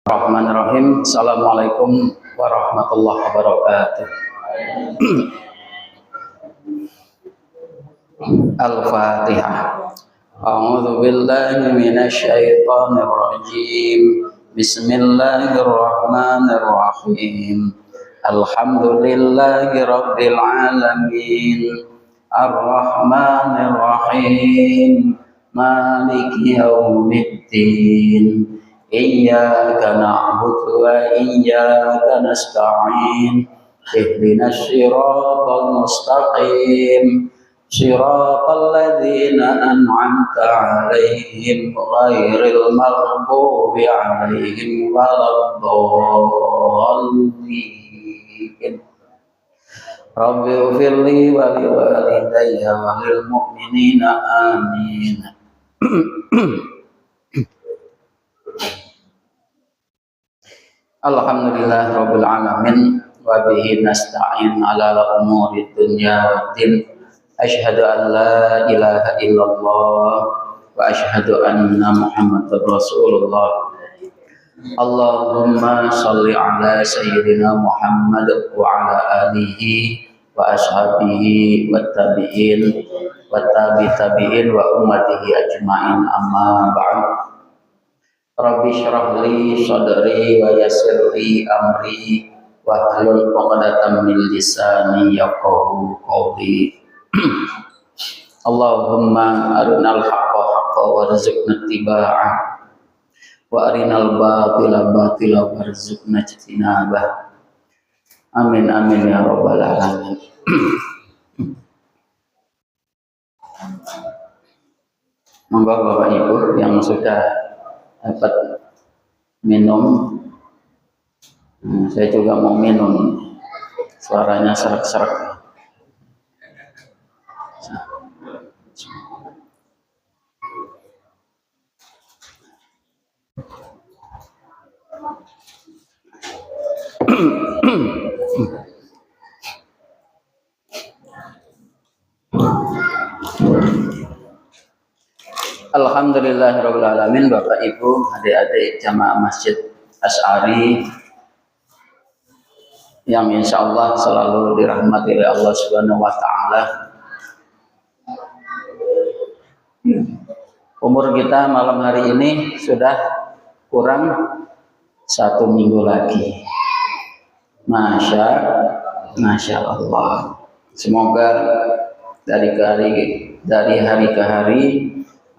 Bismillahirrahmanirrahim. Assalamualaikum warahmatullahi wabarakatuh. Al-Fatihah. A'udzu billahi minasy syaithanir rajim. Bismillahirrahmanirrahim. Alhamdulillahi rabbil alamin. Ar-Rahmanir Rahim. Maliki yaumiddin. Iyyaka na'budu wa iyyaka nasta'in. Ihdinas siratal mustaqim. Siratal ladzina an'amta 'alaihim ghairil maghdubi 'alaihim waladdallin. Rabbi ighfirli wa liwalidayya wa lil mu'minina amin. Alhamdulillah rabbil alamin wa bihi nasta'in ala umuri dunya waddin. Asyhadu an la ilaha illallah wa asyhadu anna Muhammadar Rasulullah. Allahumma shalli ala sayyidina Muhammad wa ala alihi wa ashabihi wa tabi'in wa tabi'in wa ummatihi ajma'in, amma ba'd. Rabbi shrah li sadri wa yassir li amri wa hlul 'uqdatam min lisani yafqahu qawli. Allahumma arinal haqqa haqqan warzuqna ittiba'ah wa arinal batila batila warzuqna ijtinabah. Amin amin ya rabbal alamin. Monggo Bapak Ibu yang sudah dapat minum. Saya juga mau minum. Suaranya serak-serak. Alhamdulillahirabbil alamin. Bapak Ibu, adik-adik jamaah Masjid Asy'ari yang insyaallah selalu dirahmati oleh Allah Subhanahu wa taala. Umur kita malam hari ini sudah kurang 1 minggu lagi. Masya Allah. Semoga dari hari ke hari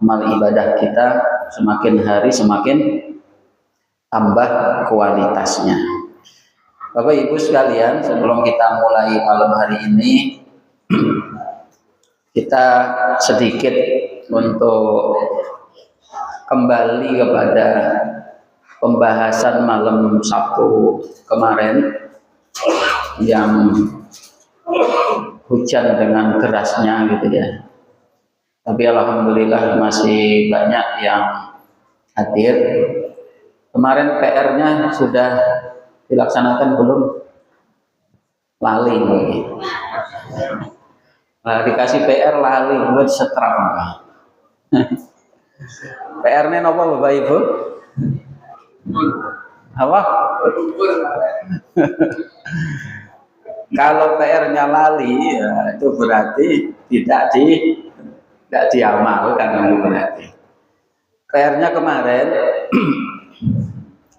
amal ibadah kita semakin hari semakin tambah kualitasnya. Bapak Ibu sekalian, sebelum kita mulai malam hari ini, kita sedikit untuk kembali kepada pembahasan malam Sabtu kemarin yang hujan dengan derasnya gitu ya. Tapi alhamdulillah masih banyak yang hadir. Kemarin PR-nya sudah dilaksanakan belum? Lali nih. Nah, dikasih PR lali buat setrap. PR-nya apa Bapak Ibu? Apa? Kalau PR-nya lali, ya, itu berarti tidak diamalkan berarti. PR-nya kemarin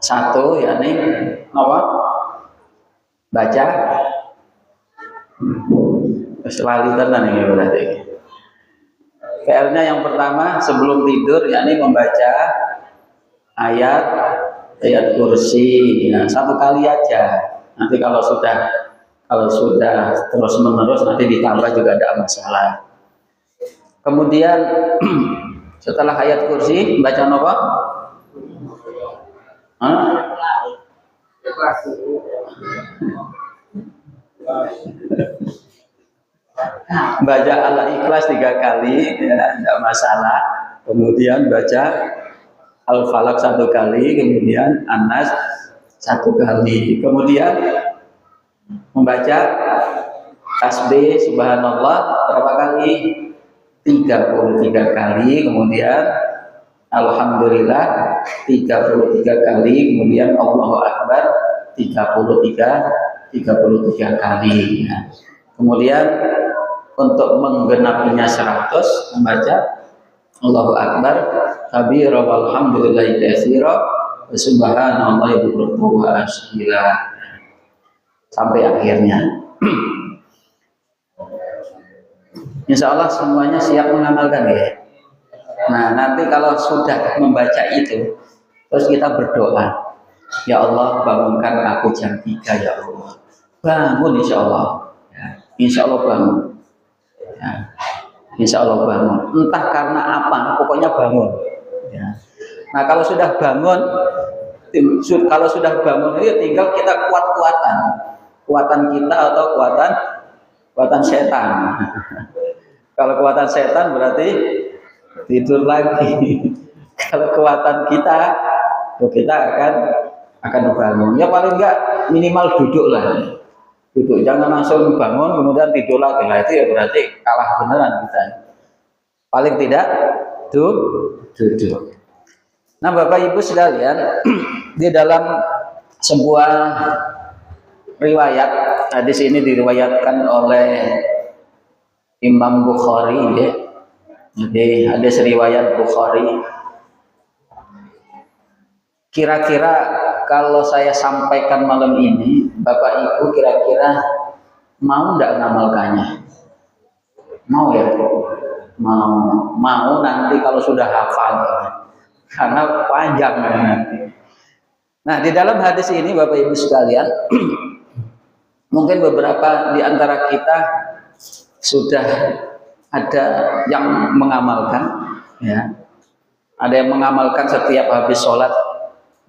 satu, yakni apa? Baca. Lali tenan ini berarti. PR-nya yang pertama sebelum tidur, yakni membaca ayat kursi, ya, 1 kali aja. Nanti kalau sudah terus menerus nanti ditambah juga tidak masalah. Kemudian setelah ayat kursi baca apa? Baca Al-Ikhlas 3 kali, ya, tidak masalah. Kemudian baca Al-Falaq 1 kali, kemudian An-Nas 1 kali. Kemudian membaca tasbih subhanallah berapa kali? 33 kali. Kemudian Alhamdulillah 33 kali, kemudian Allahu Akbar 33 kali. Nah, kemudian untuk menggenapinya 100 membaca Allahu Akbar kabira walhamdulillahi katsira wa subhanallahi bukratan wa asila sampai akhirnya. Insya Allah semuanya siap mengamalkan ya. Nah, nanti kalau sudah membaca itu, terus kita berdoa, ya Allah bangunkan aku jam 3 ya Allah. Bangun insya Allah. Ya, insya Allah bangun. Ya, insya Allah bangun. Entah karena apa, pokoknya bangun. Ya. Nah, kalau sudah bangun, itu tinggal kita kuat-kuatan. Kuatan kita atau kuatan setan. Kalau kuatan setan berarti tidur lagi. Kalau kekuatan kita akan bangun. Ya paling enggak minimal duduk lah. Duduk, jangan langsung bangun kemudian tidur lagi. Nah, itu ya berarti kalah beneran kita. Paling tidak duduk. Nah, Bapak Ibu sekalian, di dalam sebuah riwayat, hadis ini diriwayatkan oleh Imam Bukhari ya. Jadi hadis riwayat Bukhari. Kira-kira kalau saya sampaikan malam ini, Bapak Ibu kira-kira mau enggak ngamalkannya? Mau ya? Mau nanti kalau sudah hafal. Karena panjang nanti. Nah, di dalam hadis ini Bapak Ibu sekalian, mungkin beberapa di antara kita sudah ada yang mengamalkan, ya. Ada yang mengamalkan setiap habis sholat,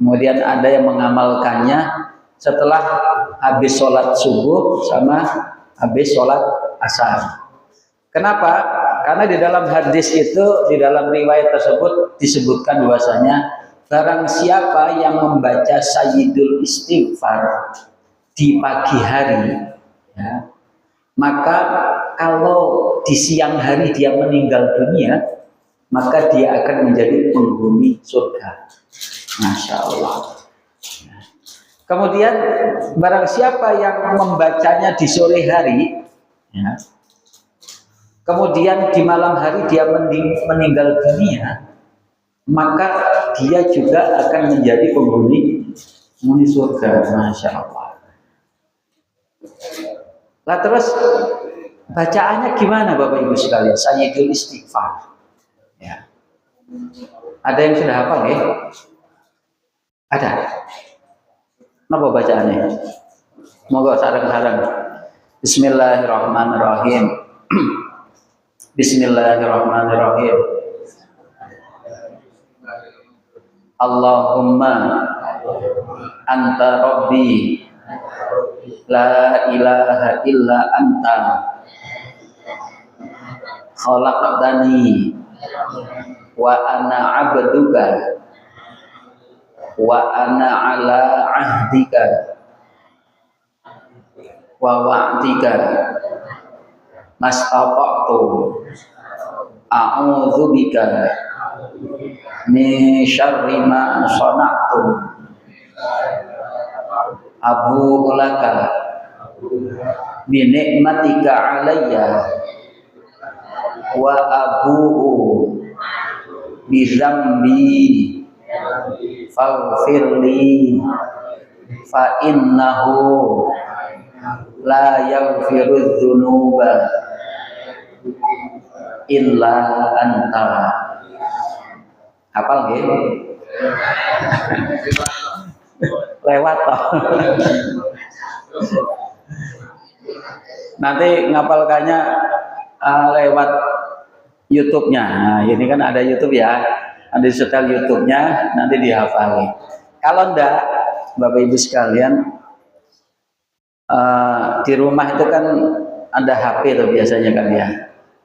kemudian ada yang mengamalkannya setelah habis sholat subuh sama habis sholat asar. Kenapa? Karena di dalam hadis itu, di dalam riwayat tersebut disebutkan bahwasanya barang siapa yang membaca Sayyidul Istighfar di pagi hari, ya, maka kalau di siang hari dia meninggal dunia, maka dia akan menjadi penghuni surga. Masya Allah. Kemudian barang siapa yang membacanya di sore hari, ya, kemudian di malam hari dia meninggal dunia, maka dia juga akan menjadi penghuni surga. Masya Allah. Nah, terus bacaannya gimana Bapak Ibu sekalian? Sayyidul Istighfar. Ya. Ada yang sudah hafal ya? Ada. Apa bacaannya? Moga sarang-sarang. Bismillahirrahmanirrahim. Bismillahirrahmanirrahim. Allahumma anta rabbi la ilaha illa anta khalaqtani wa ana abduka wa ana ala ahdika wa wa'dika mastata'tu a'udzubika min syarri ma sana'tu abu'u laka bi ni'matika alayya wa abu'u bi dzambi faghfirli fa innahu la yaghfiru dzunuba illa anta. Hafal nggih? Lewat toh. Nanti ngapalkannya lewat YouTube-nya. Nah, ini kan ada YouTube ya. Nanti setel YouTube-nya, nanti dihafali. Kalau enggak, Bapak Ibu sekalian, di rumah itu kan ada HP tuh biasanya kan ya.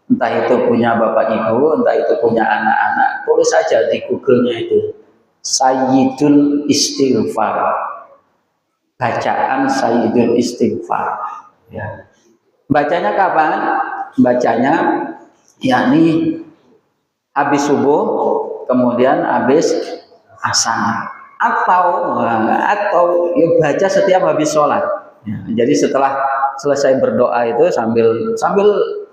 Entah itu punya Bapak Ibu, entah itu punya anak-anak, tulis saja di Google-nya itu Sayyidul Istighfar. Bacaan Sayyidul Istighfar. Ya. Bacanya kapan? Bacanya yakni habis subuh, kemudian habis asar, atau ya baca setiap habis sholat. Ya, jadi setelah selesai berdoa itu sambil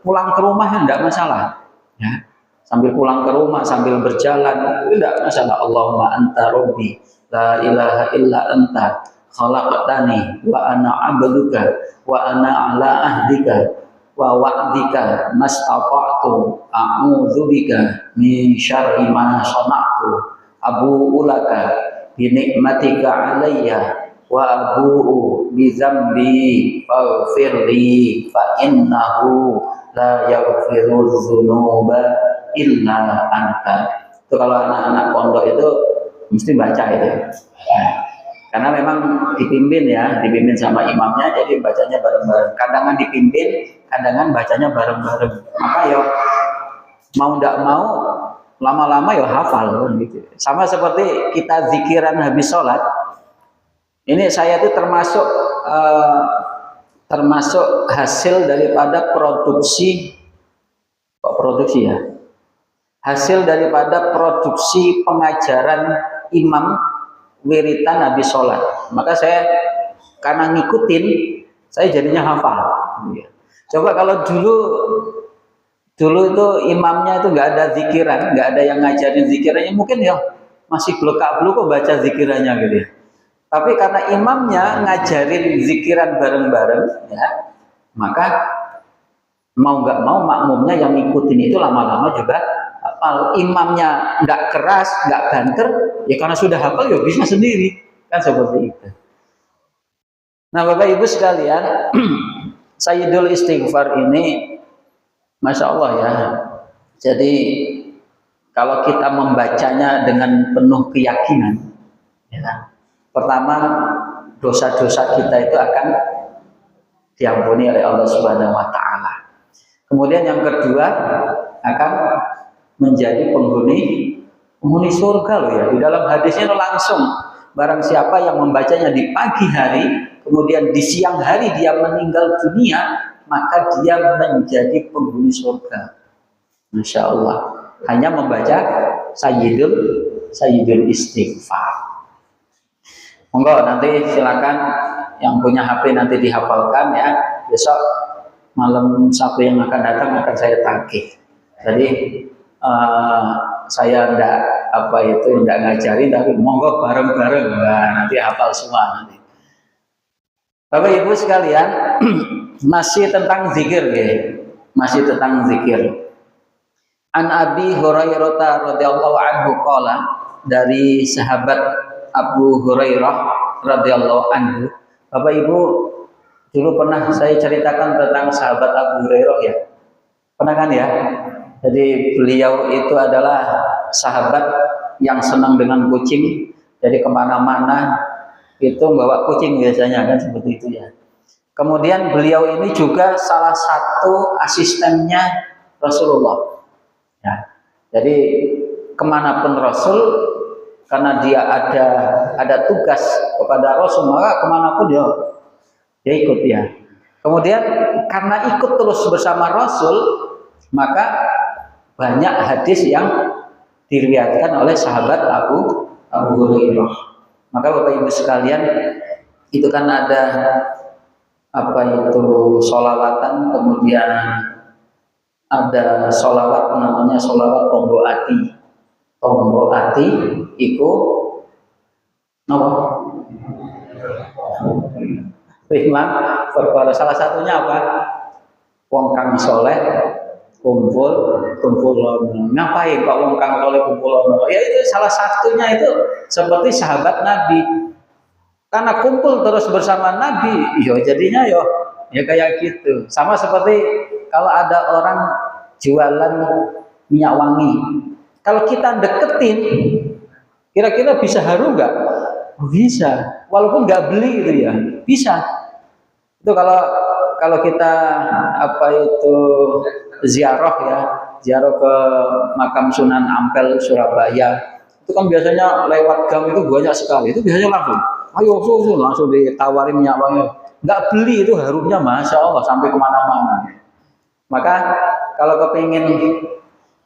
pulang ke rumah tidak masalah. Ya, sambil pulang ke rumah, sambil berjalan tidak masalah. Allahumma anta rabbi la ilaha illa anta khalaqtani wa ana 'abduka wa ana 'ala ahdika wa wa'dika mastata'tu a'udzubika min syarri ma sana'tu abu'u laka bi ni'matika 'alayya wa abu'u bi dzambi faghfirli fa innahu la yaghfiru dzunuba illa anta. Itu kalau anak-anak pondok itu mesti baca itu. Nah, karena memang dipimpin sama imamnya, jadi bacanya bareng-bareng. Kadangan dipimpin, kadangan bacanya bareng-bareng. Maka ya mau tidak mau lama-lama ya hafal gitu. Sama seperti kita zikiran habis sholat. Ini saya itu termasuk hasil daripada hasil daripada produksi pengajaran imam wiritan habis sholat. Maka saya karena ngikutin, saya jadinya hafal. Coba kalau dulu itu imamnya itu nggak ada zikiran, nggak ada yang ngajarin zikirannya, mungkin ya masih belukak-beluk kok baca zikirannya gitu ya. Tapi karena imamnya ngajarin zikiran bareng-bareng, ya, maka mau nggak mau makmumnya yang ngikutin itu lama-lama juga hafal. Imamnya nggak keras, nggak banter, ya karena sudah hafal ya bisa sendiri, kan seperti itu. Nah, Bapak Ibu sekalian, Sayyidul Istighfar ini, Masya Allah ya. Jadi kalau kita membacanya dengan penuh keyakinan, ya, pertama, dosa-dosa kita itu akan diampuni oleh Allah Subhanahu wa Ta'ala. Kemudian yang kedua, akan menjadi penghuni surga loh ya. Di dalam hadisnya langsung, barang siapa yang membacanya di pagi hari, kemudian di siang hari dia meninggal dunia, maka dia menjadi penghuni surga. Masya Allah. Hanya membaca Sayyidul Istighfar. Monggo nanti silakan yang punya HP nanti dihafalkan ya. Besok malam Sabtu yang akan datang akan saya tagih. Jadi saya tidak ngajarin, tapi monggo bareng-bareng. Nah, nanti hafal semua nanti. Bapak Ibu sekalian, masih tentang zikir ya. Masih tentang zikir. An Abi Hurairah radhiyallahu anhu qala, dari sahabat Abu Hurairah radhiyallahu anhu. Bapak Ibu, dulu pernah saya ceritakan tentang sahabat Abu Hurairah ya. Pernah kan ya? Jadi beliau itu adalah sahabat yang senang dengan kucing. Jadi kemana-mana itu bawa kucing biasanya kan seperti itu ya. Kemudian beliau ini juga salah satu asistennya Rasulullah. Ya. Jadi kemanapun Rasul, karena dia ada tugas kepada Rasul, maka kemanapun dia ikut ya. Kemudian karena ikut terus bersama Rasul, maka banyak hadis yang diriwayatkan oleh sahabat Abu Hurairah. Maka Bapak Ibu sekalian, itu kan ada sholawatan, kemudian ada sholawat namanya sholawat tombo ati. Tombo ati iku napa? Memang perkara salah satunya apa? Wong kang soleh kumpul ngapain kok wong kang soleh kumpul? Ya itu salah satunya itu seperti sahabat Nabi. Karena kumpul terus bersama Nabi, jadinya ya kayak gitu. Sama seperti kalau ada orang jualan minyak wangi. Kalau kita deketin, kira-kira bisa harum nggak? Bisa, walaupun nggak beli itu ya, bisa. Itu kalau kita ziarah ke makam Sunan Ampel Surabaya, itu kan biasanya lewat gang itu banyak sekali. Itu biasanya langsung ditawarin minyak wangi. Nggak beli itu harumnya Masya Allah sampai kemana-mana. Maka kalau kepingin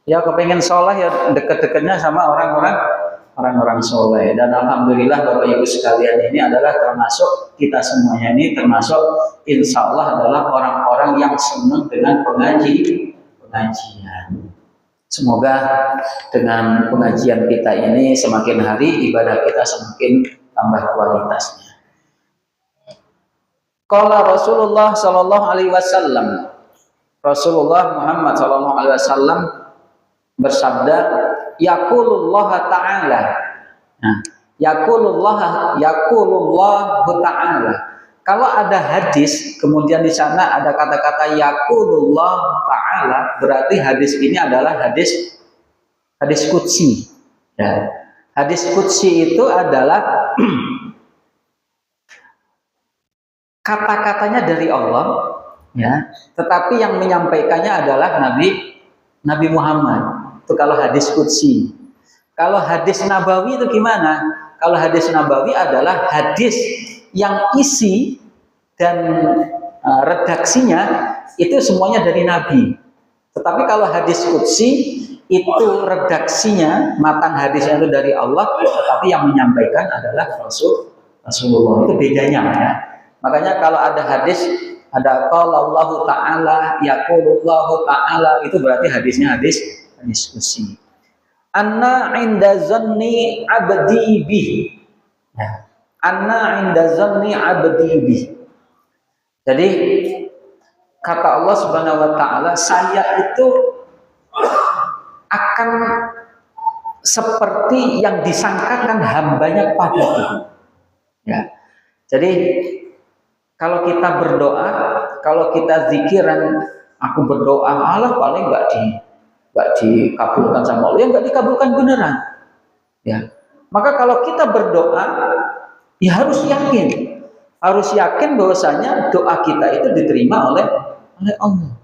Ya kepengen soleh ya deket-deketnya sama orang-orang soleh. Dan alhamdulillah Bapak Ibu sekalian ini adalah termasuk kita semuanya ini termasuk insya Allah adalah orang-orang yang senang dengan pengajian. Semoga dengan pengajian kita ini semakin hari ibadah kita semakin tambah kualitasnya. Qala Rasulullah sallallahu alaihi wasallam, Rasulullah Muhammad sallallahu alaihi wasallam bersabda, yaqulullah ta'ala. Nah, yaqulullah ta'ala. Kalau ada hadis kemudian di sana ada kata-kata yaqulullah ta'ala, berarti hadis ini adalah hadis qudsi. Ya. Hadis qudsi itu adalah kata-katanya dari Allah, ya, tetapi yang menyampaikannya adalah Nabi Muhammad. Itu kalau hadis qudsi. Kalau hadis nabawi itu gimana? Kalau hadis nabawi adalah hadis yang isi dan redaksinya itu semuanya dari Nabi. Tetapi kalau hadis qudsi itu redaksinya, matan hadisnya itu dari Allah, tetapi yang menyampaikan adalah Rasulullah. Itu bedanya, ya. Makanya kalau ada hadis, ada qala Allah Ta'ala, yaqulullahu Ta'ala, itu berarti hadisnya hadis qudsi. Anna inda zanni abdi bih. Ya. Anna inda zanni abdi bih. Jadi kata Allah Subhanahu wa taala, saya itu akan seperti yang disangkakan hambanya padaku. Ya. Jadi kalau kita berdoa, kalau kita zikiran, aku berdoa, Allah paling nggak dikabulkan sama Allah, yang nggak dikabulkan beneran. Ya. Maka kalau kita berdoa, ya harus yakin bahwasanya doa kita itu diterima oleh Allah.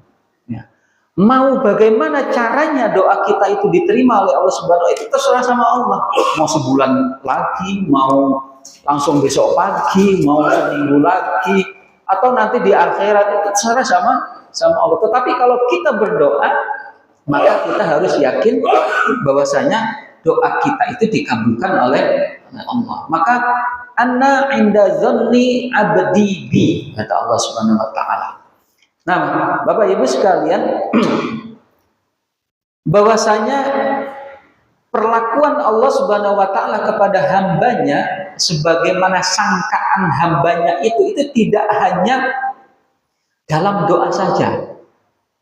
Ya. Mau bagaimana caranya doa kita itu diterima oleh Allah Subhanahu wa taala, itu terserah sama Allah. Mau sebulan lagi, mau langsung besok pagi, mau seminggu lagi, atau nanti di akhirat, itu terserah sama Allah. Tetapi kalau kita berdoa, maka kita harus yakin bahwasanya doa kita itu dikabulkan oleh Allah. Maka anna inda zanni abdi bi, kata Allah Subhanahu wa taala. Nah, Bapak Ibu sekalian, bahwasanya perlakuan Allah Subhanahu wa taala kepada hambanya sebagaimana sangkaan hambanya itu tidak hanya dalam doa saja.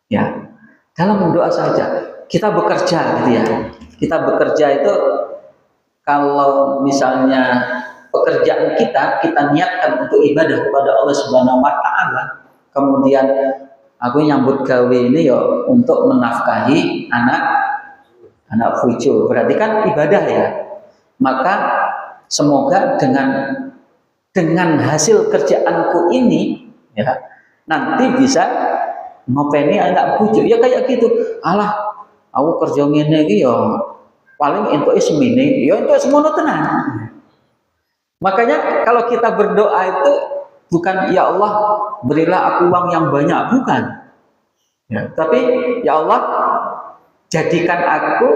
Ya. Dalam doa saja. Kita bekerja gitu ya. Kita bekerja itu kalau misalnya pekerjaan kita niatkan untuk ibadah kepada Allah Subhanahu wa taala, kemudian aku nyambut gawe ini ya untuk menafkahi anak cucu, berarti kan ibadah ya. Maka semoga dengan hasil kerjaanku ini ya nanti bisa ngopeni anak cucu. Ya kayak gitu. Alah, aku kerja ngene iki ya paling entuke semene, ya entuk semono tenan. Makanya kalau kita berdoa itu bukan ya Allah berilah aku uang yang banyak, bukan. Ya, tapi ya Allah jadikan aku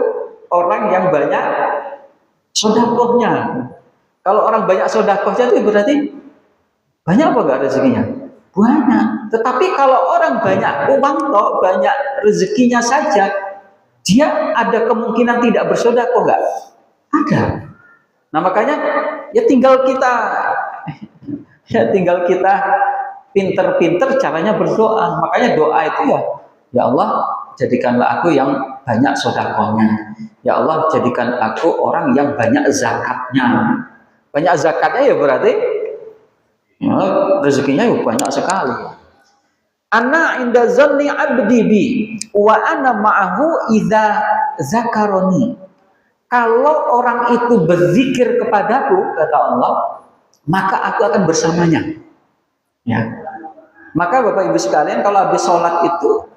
orang yang banyak sedekahnya. Kalau orang banyak sedekahnya itu berarti banyak apa enggak rezekinya? Banyak. Tetapi kalau orang banyak uang toh, banyak rezekinya saja, dia ada kemungkinan tidak bersedekah enggak? Ada. Nah, makanya ya tinggal kita pinter-pinter caranya berdoa. Makanya doa itu ya Allah jadikanlah aku yang banyak sedekahnya. Ya Allah jadikan aku orang yang banyak zakatnya. Banyak zakatnya ya berarti ya, rezekinya ya banyak sekali. Ana inda zanni abdi bi wa ana ma'ahu idza zakaroni. Kalau orang itu berzikir kepadaku, kata Allah, maka aku akan bersamanya. Ya. Maka Bapak Ibu sekalian, kalau habis sholat itu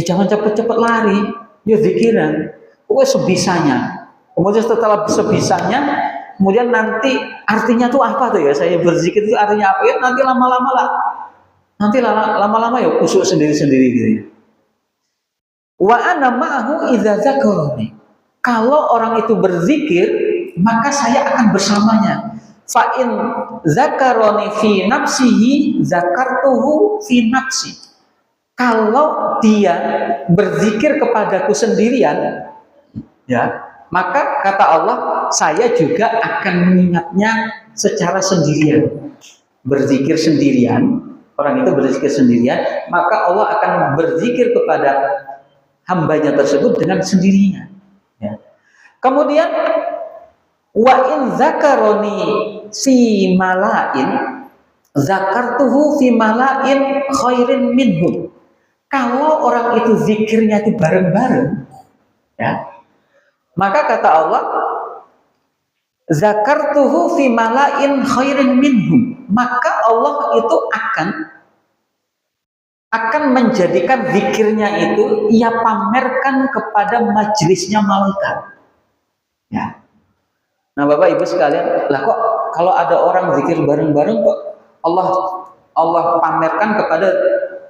jangan cepet-cepet lari, ya zikiran. Pokoknya sebisanya. Kemudian setelah sebisanya, kemudian nanti artinya tuh apa tuh ya? Saya berzikir itu artinya apa ya? Nanti lama-lama ya kusuk sendiri-sendiri gitu ya. Wa ana ma'ahu idza dzakarani. Kalau orang itu berzikir, maka saya akan bersamanya. Fa in dzakarani fi nafsihi dzakartuhu fi nafsi. Kalau dia berzikir kepadaku sendirian, ya, maka kata Allah, saya juga akan mengingatnya secara sendirian. Berzikir sendirian, orang itu berzikir sendirian, maka Allah akan berzikir kepada hambanya tersebut dengan sendirinya. Ya. Kemudian wa in zakaroni fi malain zakartuhu fi malain khairin minhu. Kalau orang itu zikirnya itu bareng-bareng, ya, maka kata Allah, zakartuhu fi malain khairin minhum, maka Allah itu akan menjadikan zikirnya itu ia pamerkan kepada majelisnya malaikat. Ya. Nah, Bapak Ibu sekalian, lah kok kalau ada orang zikir bareng-bareng kok Allah pamerkan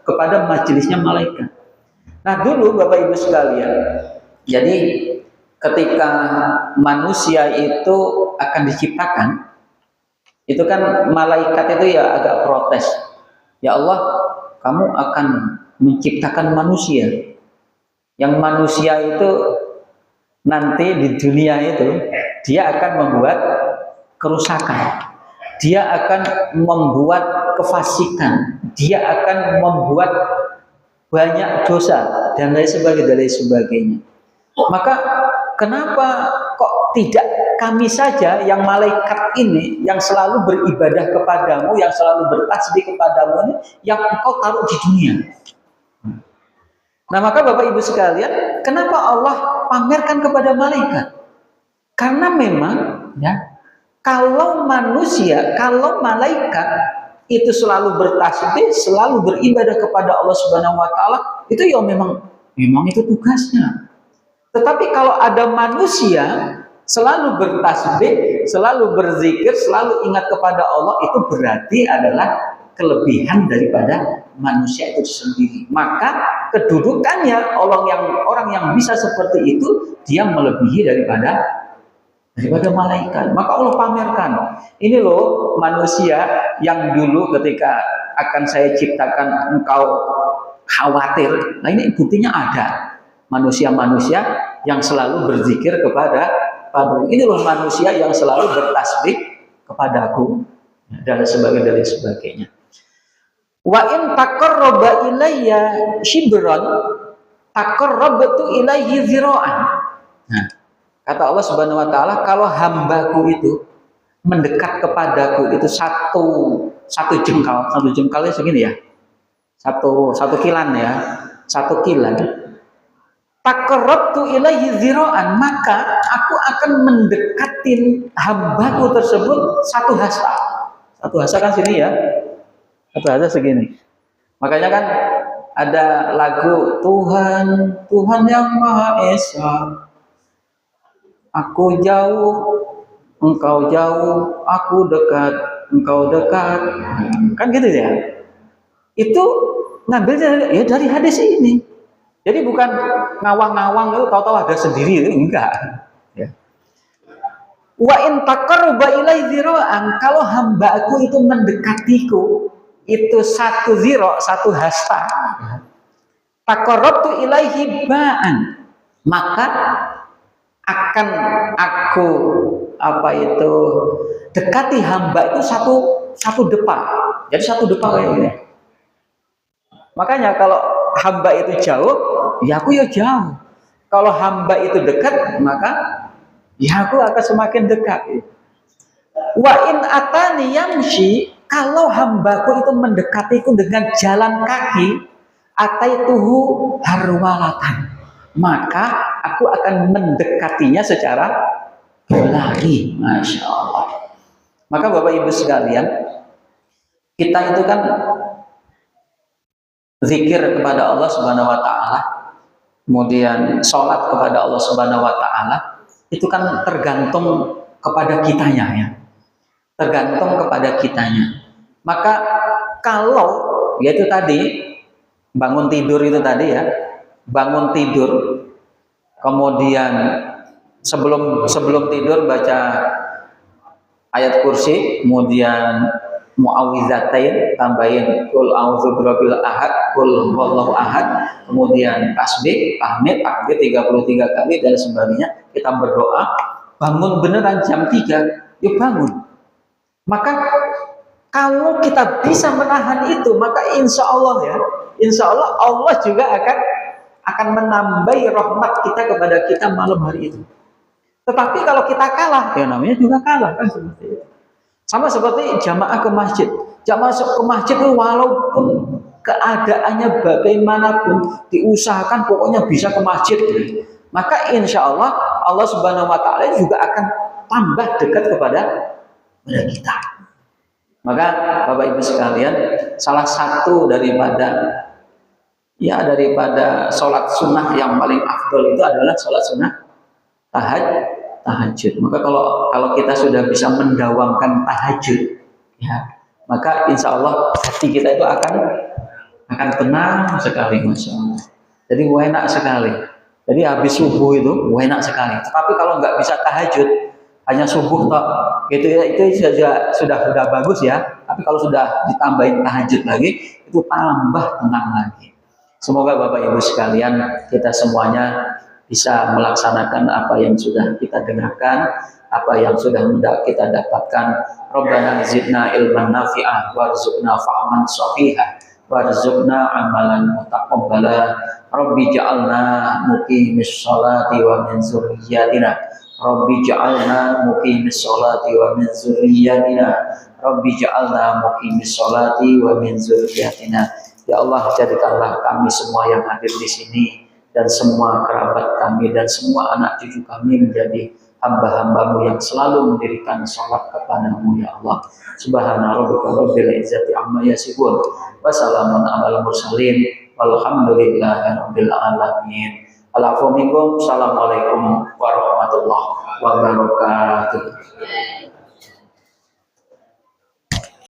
kepada majelisnya malaikat. Nah, dulu Bapak Ibu sekalian, jadi ketika manusia itu akan diciptakan, itu kan malaikat itu ya agak protes. Ya Allah, kamu akan menciptakan manusia. Yang manusia itu nanti di dunia itu dia akan membuat kerusakan. Dia akan membuat kefasikan. Dia akan membuat banyak dosa dan lain sebagainya. Maka kenapa kok tidak kami saja yang malaikat ini yang selalu beribadah kepadamu, yang selalu bertasbih kepadamu ini, yang engkau taruh di dunia? Nah, maka Bapak Ibu sekalian, kenapa Allah pamerkan kepada malaikat? Karena memang, ya, kalau manusia, kalau malaikat itu selalu bertasbih, selalu beribadah kepada Allah Subhanahu Wa Taala, itu ya memang itu tugasnya. Tetapi kalau ada manusia selalu bertasbih, selalu berzikir, selalu ingat kepada Allah, itu berarti adalah kelebihan daripada manusia itu sendiri. Maka kedudukannya orang yang bisa seperti itu, dia melebihi daripada malaikat. Maka Allah pamerkan, ini loh manusia yang dulu ketika akan saya ciptakan engkau khawatir. Nah, ini buktinya ada manusia-manusia yang selalu berzikir kepada ini loh manusia yang selalu bertasbih kepadaku dan sebagainya. Wa in taqarraba ilayya shibran taqarrabtu ilaihi zira'an. Nah, kata Allah Subhanahu Wa Taala, kalau hambaku itu mendekat kepadaku itu satu jengkalnya segini ya, satu kilan ya, satu kilan. Taqarrabtu ilaihi zira'an, maka aku akan mendekatin hambaku tersebut satu hasta. Satu hasta kan sini ya, satu hasta segini. Makanya kan ada lagu Tuhan yang Maha Esa, aku jauh, engkau jauh, aku dekat, engkau dekat. Kan gitu ya. Itu ngambilnya ya dari hadis ini. Jadi bukan ngawang-ngawang itu tahu-tahu ada sendiri, enggak. Ya. Wa in taqarraba ilai zira'an, kalau hambaku itu mendekatiku itu satu zira', satu hasta. Taqarrabtu ilaihi ba'an, maka akan aku dekati hamba itu satu depa. Jadi satu depa kayak gini. Makanya kalau hamba itu jauh, ya aku ya jauh. Kalau hamba itu dekat, maka ya aku akan semakin dekat. Wa in atani yamshi, kalau hambaku itu mendekatiku dengan jalan kaki, ataituhu harwalatan, maka aku akan mendekatinya secara berlari. Masya Allah. Maka Bapak Ibu sekalian, kita itu kan zikir kepada Allah Subhanahu Wa Taala, kemudian sholat kepada Allah Subhanahu Wa Taala, itu kan tergantung kepada kitanya ya, tergantung kepada kitanya. Maka kalau yaitu tadi bangun tidur itu tadi ya, bangun tidur, kemudian sebelum tidur baca ayat kursi, kemudian muawwizatain, tambahin kul a'udzu birabbil ahad, kul huwallahu ahad, kemudian tasbih, tahmid, takbir 33 kali dan sebagainya. Kita berdoa, bangun beneran jam 3, yuk bangun. Maka kalau kita bisa menahan itu, maka insya Allah Allah juga akan menambahi rahmat kita kepada kita malam hari itu. Tetapi kalau kita kalah, ya namanya juga kalah kan seperti itu. Sama seperti jamaah ke masjid. Jamaah ke masjid itu walaupun keadaannya bagaimanapun diusahakan pokoknya bisa ke masjid. Maka insya Allah Allah Subhanahu Wa Taala juga akan tambah dekat kepada kita. Maka Bapak Ibu sekalian, salah satu daripada sholat sunnah yang paling afdol itu adalah sholat sunnah tahajud. Maka kalau kita sudah bisa mendawamkan tahajud, ya, maka insya Allah hati kita itu akan tenang sekali, masya Allah. Jadi enak sekali. Jadi habis subuh itu enak sekali. Tetapi kalau nggak bisa tahajud, hanya subuh toh, itu sudah bagus ya. Tapi kalau sudah ditambahin tahajud lagi, itu tambah tenang lagi. Semoga Bapak Ibu sekalian, kita semuanya bisa melaksanakan apa yang sudah kita dengarkan, apa yang sudah kita dapatkan. Rabbana zidna ilman nafi'ah warzuqna fahman shahihah warzuqna amalan mutaqabbala. Rabbi ja'alna muqimis sholati wa min dzurriyyatina. Rabbi ja'alna muqimis sholati wa min dzurriyyatina. Rabbi ja'alna muqimis sholati wa min dzurriyyatina. Ya Allah, jadikanlah kami semua yang hadir di sini dan semua kerabat kami dan semua anak cucu kami menjadi hamba-hambamu yang selalu mendirikan sholat kepadamu, ya Allah. Subhana rabbika rabbil izzati amma yasifun wa salamun alal mursalin walhamdulillahi rabbil alamin. Assalamualaikum warahmatullahi wabarakatuh.